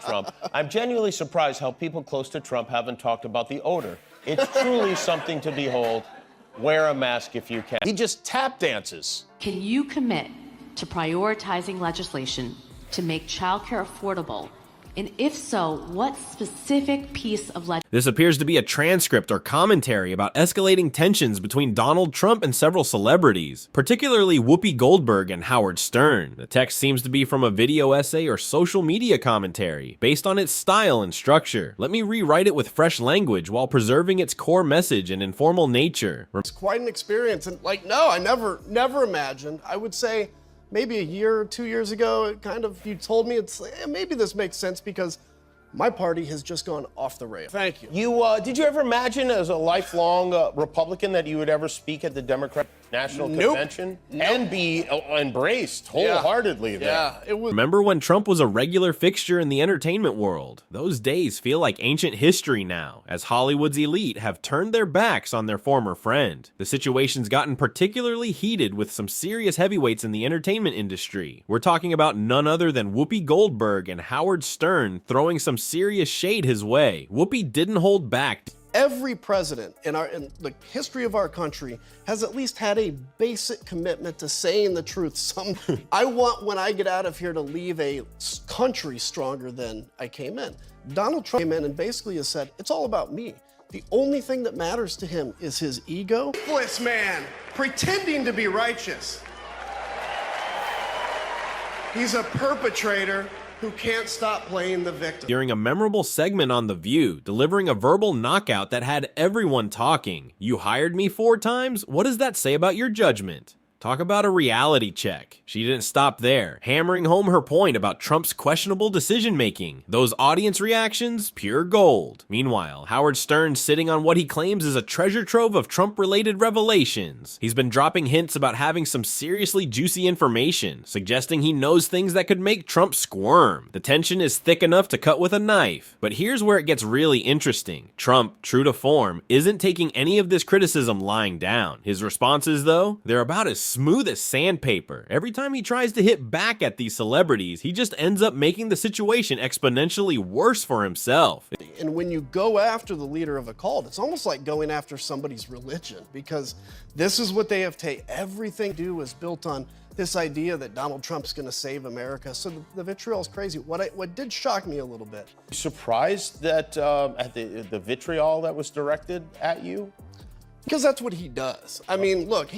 Donald Trump, I'm genuinely surprised how people close to Trump haven't talked about the odor. It's truly something to behold. Wear a mask if you can. He just tap dances. Can you commit to prioritizing legislation to make childcare affordable? And if so, what specific piece of legislation? This appears to be a transcript or commentary about escalating tensions between Donald Trump and several celebrities, particularly Whoopi Goldberg and Howard Stern. The text seems to be from a video essay or social media commentary, based on its style and structure. Let me rewrite it with fresh language while preserving its core message and informal nature. It's quite an experience, and no, I never imagined. I would say, maybe a year or 2 years ago, you told me maybe this makes sense because my party has just gone off the rails. Thank you. Did you ever imagine as a lifelong Republican that you would ever speak at the Democratic National Convention? And be embraced wholeheartedly there? Yeah, it was. Remember when Trump was a regular fixture in the entertainment world? Those days feel like ancient history now, as Hollywood's elite have turned their backs on their former friend. The situation's gotten particularly heated with some serious heavyweights in the entertainment industry. We're talking about none other than Whoopi Goldberg and Howard Stern throwing some serious shade his way. Whoopi didn't hold back. Every president in the history of our country has at least had a basic commitment to saying the truth. I want, when I get out of here, to leave a country stronger than I came in. Donald Trump came in and basically has said, it's all about me. The only thing that matters to him is his ego. This man pretending to be righteous. He's a perpetrator who can't stop playing the victim. During a memorable segment on The View, delivering a verbal knockout that had everyone talking. You hired me 4 times? What does that say about your judgment? Talk about a reality check. She didn't stop there, hammering home her point about Trump's questionable decision-making. Those audience reactions, pure gold. Meanwhile, Howard Stern sitting on what he claims is a treasure trove of Trump-related revelations. He's been dropping hints about having some seriously juicy information, suggesting he knows things that could make Trump squirm. The tension is thick enough to cut with a knife. But here's where it gets really interesting. Trump, true to form, isn't taking any of this criticism lying down. His responses, though, they're about as smooth as sandpaper. Every time he tries to hit back at these celebrities, he just ends up making the situation exponentially worse for himself. And when you go after the leader of a cult, it's almost like going after somebody's religion, because this is what they have taken. Everything they do is built on this idea that Donald Trump's going to save America. So the vitriol is crazy. What did shock me a little bit. Surprised that at the vitriol that was directed at you? Because that's what he does. I mean, look,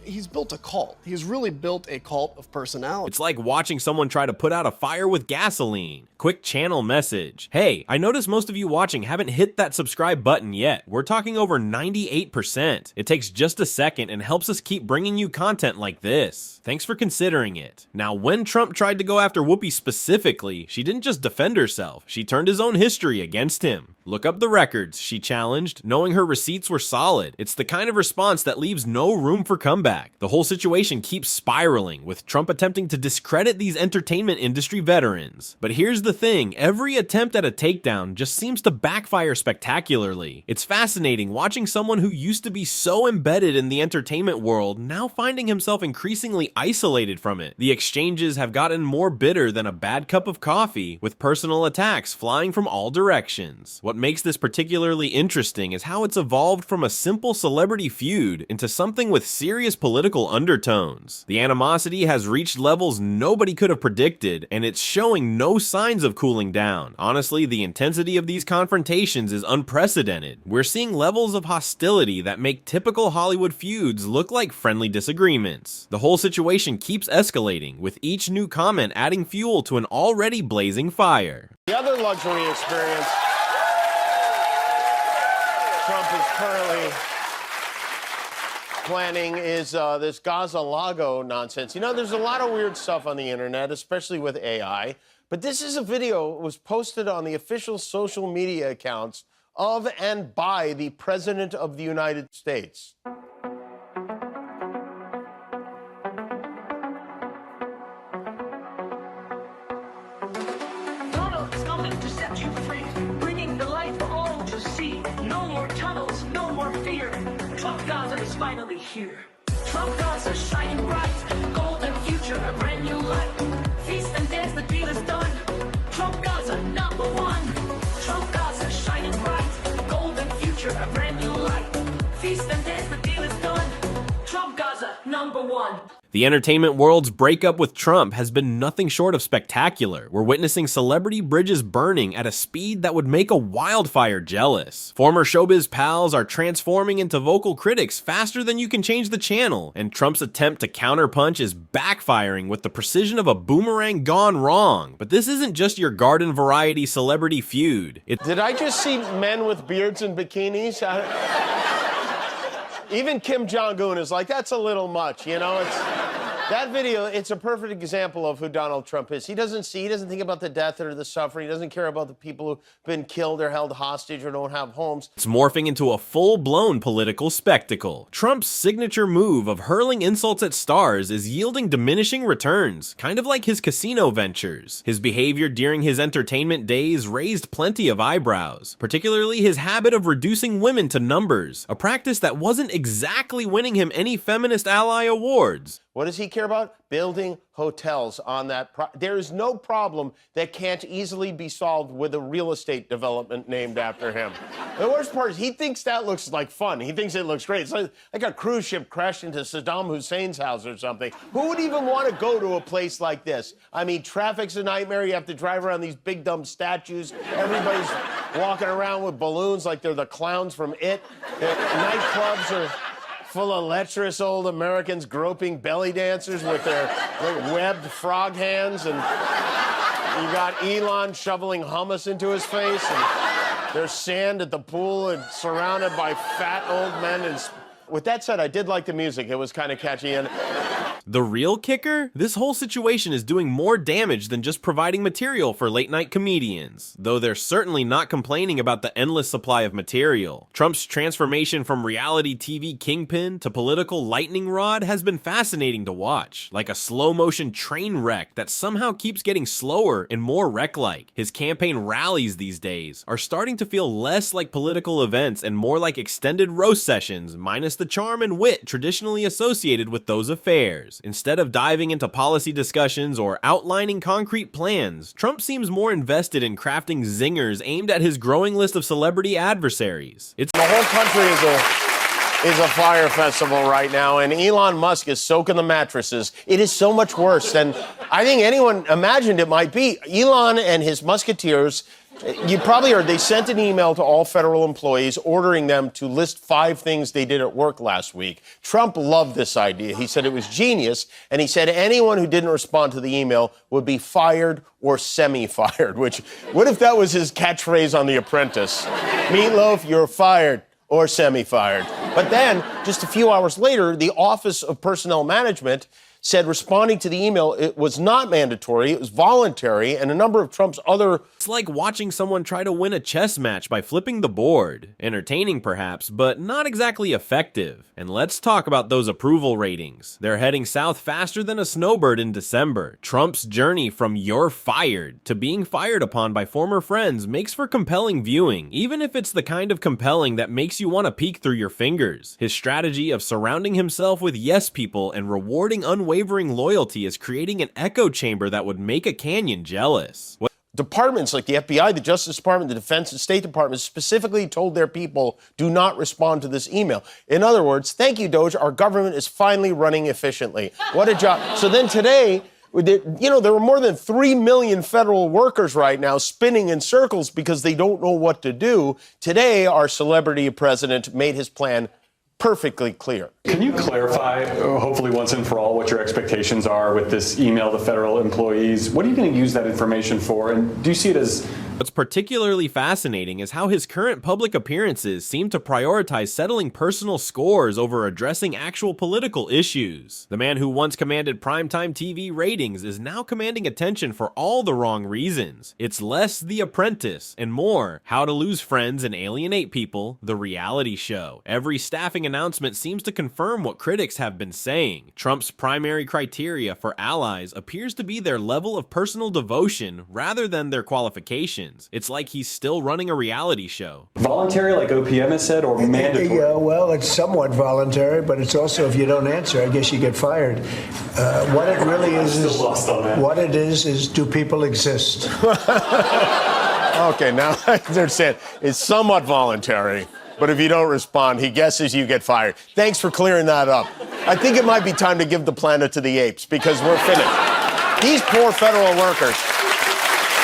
he's built a cult. He's really built a cult of personality. It's like watching someone try to put out a fire with gasoline. Quick channel message. Hey, I notice most of you watching haven't hit that subscribe button yet. We're talking over 98%. It takes just a second and helps us keep bringing you content like this. Thanks for considering it. Now, when Trump tried to go after Whoopi specifically, she didn't just defend herself. She turned his own history against him. Look up the records, she challenged, knowing her receipts were solid. It's the kind of response that leaves no room for comeback. The whole situation keeps spiraling, with Trump attempting to discredit these entertainment industry veterans. But here's the thing, every attempt at a takedown just seems to backfire spectacularly. It's fascinating watching someone who used to be so embedded in the entertainment world now finding himself increasingly isolated from it. The exchanges have gotten more bitter than a bad cup of coffee, with personal attacks flying from all directions. What makes this particularly interesting is how it's evolved from a simple celebrity feud into something with serious political undertones. The animosity has reached levels nobody could have predicted, and it's showing no signs of cooling down. Honestly, the intensity of these confrontations is unprecedented. We're seeing levels of hostility that make typical Hollywood feuds look like friendly disagreements. The whole situation keeps escalating, with each new comment adding fuel to an already blazing fire. The other luxury experience Trump is currently planning is this Gaza Lago nonsense. You know, there's a lot of weird stuff on the internet, especially with AI. But this is a video that was posted on the official social media accounts of and by the President of the United States. Donald is coming to set you free, bringing the light for all to see. No more tunnels, no more fear. Trump Gaza is finally here. Trump Gaza shining bright, golden future, a brand new light. Feast and dance, the deal is done. Trump Trump Gaza, number one. Trump Gaza, shining bright. A golden future, a brand new light. Feast and dance, the deal is done. Trump Gaza, number one. The entertainment world's breakup with Trump has been nothing short of spectacular. We're witnessing celebrity bridges burning at a speed that would make a wildfire jealous. Former showbiz pals are transforming into vocal critics faster than you can change the channel, and Trump's attempt to counterpunch is backfiring with the precision of a boomerang gone wrong. But this isn't just your garden variety celebrity feud. Did I just see men with beards and bikinis? Even Kim Jong-un is like, that's a little much, you know? That video, it's a perfect example of who Donald Trump is. He doesn't think about the death or the suffering. He doesn't care about the people who've been killed or held hostage or don't have homes. It's morphing into a full-blown political spectacle. Trump's signature move of hurling insults at stars is yielding diminishing returns, kind of like his casino ventures. His behavior during his entertainment days raised plenty of eyebrows, particularly his habit of reducing women to numbers, a practice that wasn't exactly winning him any feminist ally awards. What does he care about? Building hotels on that. There is no problem that can't easily be solved with a real estate development named after him. The worst part is he thinks that looks like fun. He thinks it looks great. It's like a cruise ship crashed into Saddam Hussein's house or something. Who would even want to go to a place like this? I mean, traffic's a nightmare. You have to drive around these big dumb statues. Everybody's walking around with balloons like they're the clowns from It. The nightclubs are full of lecherous old Americans groping belly dancers with their webbed frog hands, and you got Elon shoveling hummus into his face, and there's sand at the pool and surrounded by fat old men. And with that said, I did like the music. It was kind of catchy. And the real kicker? This whole situation is doing more damage than just providing material for late-night comedians, though they're certainly not complaining about the endless supply of material. Trump's transformation from reality TV kingpin to political lightning rod has been fascinating to watch, like a slow-motion train wreck that somehow keeps getting slower and more wreck-like. His campaign rallies these days are starting to feel less like political events and more like extended roast sessions, minus the charm and wit traditionally associated with those affairs. Instead of diving into policy discussions or outlining concrete plans, Trump seems more invested in crafting zingers aimed at his growing list of celebrity adversaries. the whole country is a fire festival right now, and Elon Musk is soaking the mattresses. It is so much worse than I think anyone imagined it might be. Elon and his musketeers, you probably heard, they sent an email to all federal employees ordering them to list 5 things they did at work last week. Trump loved this idea. He said it was genius, and he said anyone who didn't respond to the email would be fired or semi-fired, which, what if that was his catchphrase on The Apprentice? Meatloaf, you're fired or semi-fired. But then, just a few hours later, the Office of Personnel Management said responding to the email, it was not mandatory, it was voluntary, and a number of Trump's other... It's like watching someone try to win a chess match by flipping the board. Entertaining perhaps, but not exactly effective. And let's talk about those approval ratings. They're heading south faster than a snowbird in December. Trump's journey from "you're fired" to being fired upon by former friends makes for compelling viewing, even if it's the kind of compelling that makes you want to peek through your fingers. His strategy of surrounding himself with yes people and rewarding unwavering loyalty is creating an echo chamber that would make a canyon jealous. Departments like the FBI, the Justice Department, the Defense and State Department specifically told their people, do not respond to this email. In other words, thank you, Doge, our government is finally running efficiently. What a job. So then today, there were more than 3 million federal workers right now spinning in circles because they don't know what to do. Today, our celebrity president made his plan perfectly clear. Can you clarify, hopefully once and for all, what your expectations are with this email to federal employees? What are you going to use that information for? And do you see it as... What's particularly fascinating is how his current public appearances seem to prioritize settling personal scores over addressing actual political issues. The man who once commanded primetime TV ratings is now commanding attention for all the wrong reasons. It's less The Apprentice and more How to Lose Friends and Alienate People, the reality show. Every staffing announcement seems to confirm what critics have been saying. Trump's primary criteria for allies appears to be their level of personal devotion rather than their qualifications. elections. It's like he's still running a reality show. Voluntary, like OPM has said, or mandatory? Yeah, well, it's somewhat voluntary, but it's also if you don't answer, I guess you get fired. What it really is, what it is do people exist? Okay, now I understand. It's somewhat voluntary, but if you don't respond, he guesses you get fired. Thanks for clearing that up. I think it might be time to give the planet to the apes because we're finished. These poor federal workers.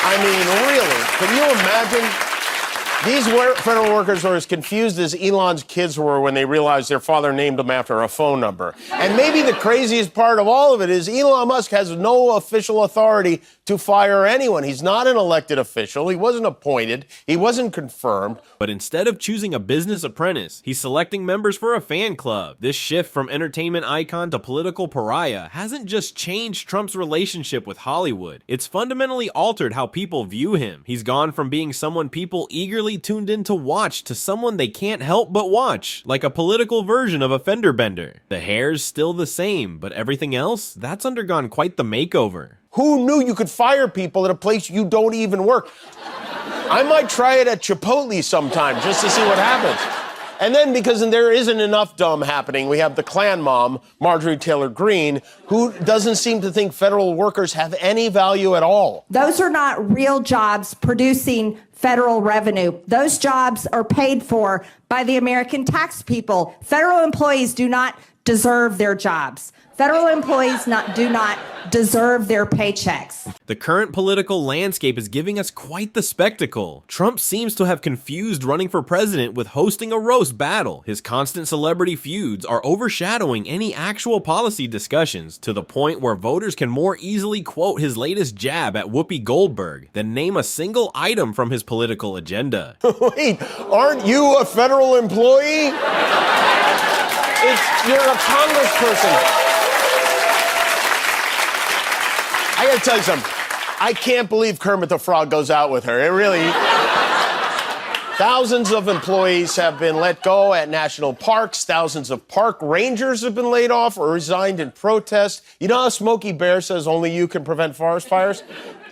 I mean, really, can you imagine? These federal workers are as confused as Elon's kids were when they realized their father named them after a phone number. And maybe the craziest part of all of it is Elon Musk has no official authority to fire anyone. He's not an elected official. He wasn't appointed. He wasn't confirmed. But instead of choosing a business apprentice, he's selecting members for a fan club. This shift from entertainment icon to political pariah hasn't just changed Trump's relationship with Hollywood. It's fundamentally altered how people view him. He's gone from being someone people eagerly tuned in to watch to someone they can't help but watch, like a political version of a fender bender. The hair's still the same, but everything else, that's undergone quite the makeover. Who knew you could fire people at a place you don't even work? I might try it at Chipotle sometime just to see what happens. And then, because there isn't enough dumb happening, we have the Klan mom, Marjorie Taylor Greene, who doesn't seem to think federal workers have any value at all. Those are not real jobs producing federal revenue. Those jobs are paid for by the American tax people. Federal employees do not deserve their jobs. Federal employees do not deserve their paychecks. The current political landscape is giving us quite the spectacle. Trump seems to have confused running for president with hosting a roast battle. His constant celebrity feuds are overshadowing any actual policy discussions to the point where voters can more easily quote his latest jab at Whoopi Goldberg than name a single item from his political agenda. Wait, aren't you a federal employee? You're a congressperson. I gotta tell you something. I can't believe Kermit the Frog goes out with her. It really... Thousands of employees have been let go at national parks. Thousands of park rangers have been laid off or resigned in protest. You know how Smokey Bear says only you can prevent forest fires?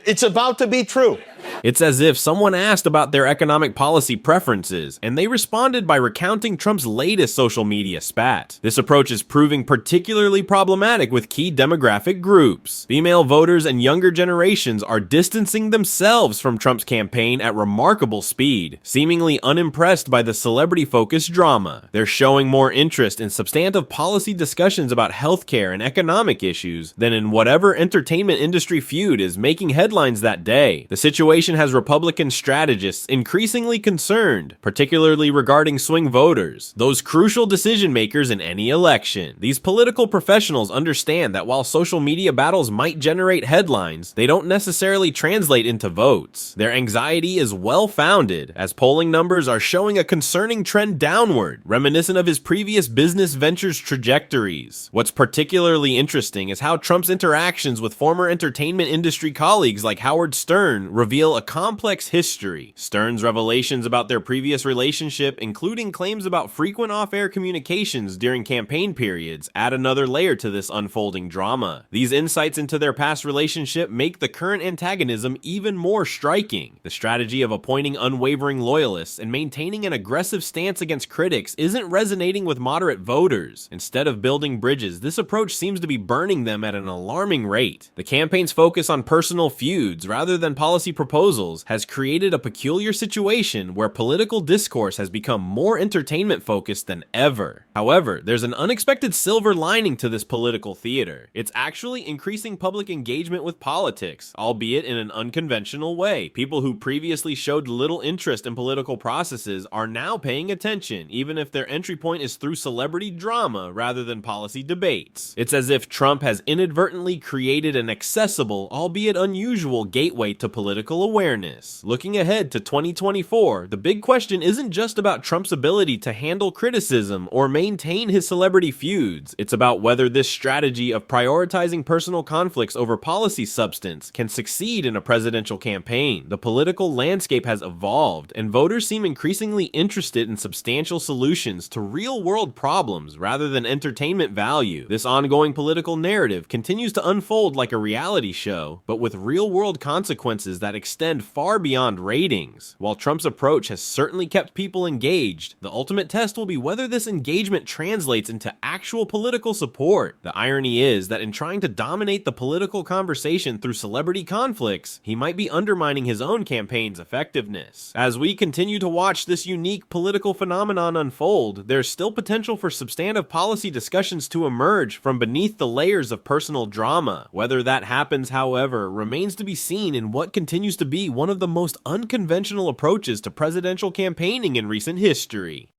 It's about to be true. It's as if someone asked about their economic policy preferences, and they responded by recounting Trump's latest social media spat. This approach is proving particularly problematic with key demographic groups. Female voters and younger generations are distancing themselves from Trump's campaign at remarkable speed, seemingly unimpressed by the celebrity-focused drama. They're showing more interest in substantive policy discussions about healthcare and economic issues than in whatever entertainment industry feud is making headlines that day. The situation has Republican strategists increasingly concerned, particularly regarding swing voters, those crucial decision makers in any election. These political professionals understand that while social media battles might generate headlines, they don't necessarily translate into votes. Their anxiety is well-founded, as polling numbers are showing a concerning trend downward, reminiscent of his previous business ventures trajectories. What's particularly interesting is how Trump's interactions with former entertainment industry colleagues like Howard Stern reveal a complex history. Stern's revelations about their previous relationship, including claims about frequent off-air communications during campaign periods, add another layer to this unfolding drama. These insights into their past relationship make the current antagonism even more striking. The strategy of appointing unwavering loyalists and maintaining an aggressive stance against critics isn't resonating with moderate voters. Instead of building bridges, this approach seems to be burning them at an alarming rate. The campaign's focus on personal feuds rather than policy proposals has created a peculiar situation where political discourse has become more entertainment focused than ever. However, there's an unexpected silver lining to this political theater. It's actually increasing public engagement with politics, albeit in an unconventional way. People who previously showed little interest in political processes are now paying attention, even if their entry point is through celebrity drama rather than policy debates. It's as if Trump has inadvertently created an accessible, albeit unusual, gateway to political awareness. Looking ahead to 2024, the big question isn't just about Trump's ability to handle criticism or maintain his celebrity feuds. It's about whether this strategy of prioritizing personal conflicts over policy substance can succeed in a presidential campaign. The political landscape has evolved, and voters seem increasingly interested in substantial solutions to real-world problems rather than entertainment value. This ongoing political narrative continues to unfold like a reality show, but with real-world consequences that extend far beyond ratings. While Trump's approach has certainly kept people engaged, the ultimate test will be whether this engagement translates into actual political support. The irony is that in trying to dominate the political conversation through celebrity conflicts, he might be undermining his own campaign's effectiveness. As we continue to watch this unique political phenomenon unfold, there's still potential for substantive policy discussions to emerge from beneath the layers of personal drama. Whether that happens, however, remains to be seen in what continues to be one of the most unconventional approaches to presidential campaigning in recent history.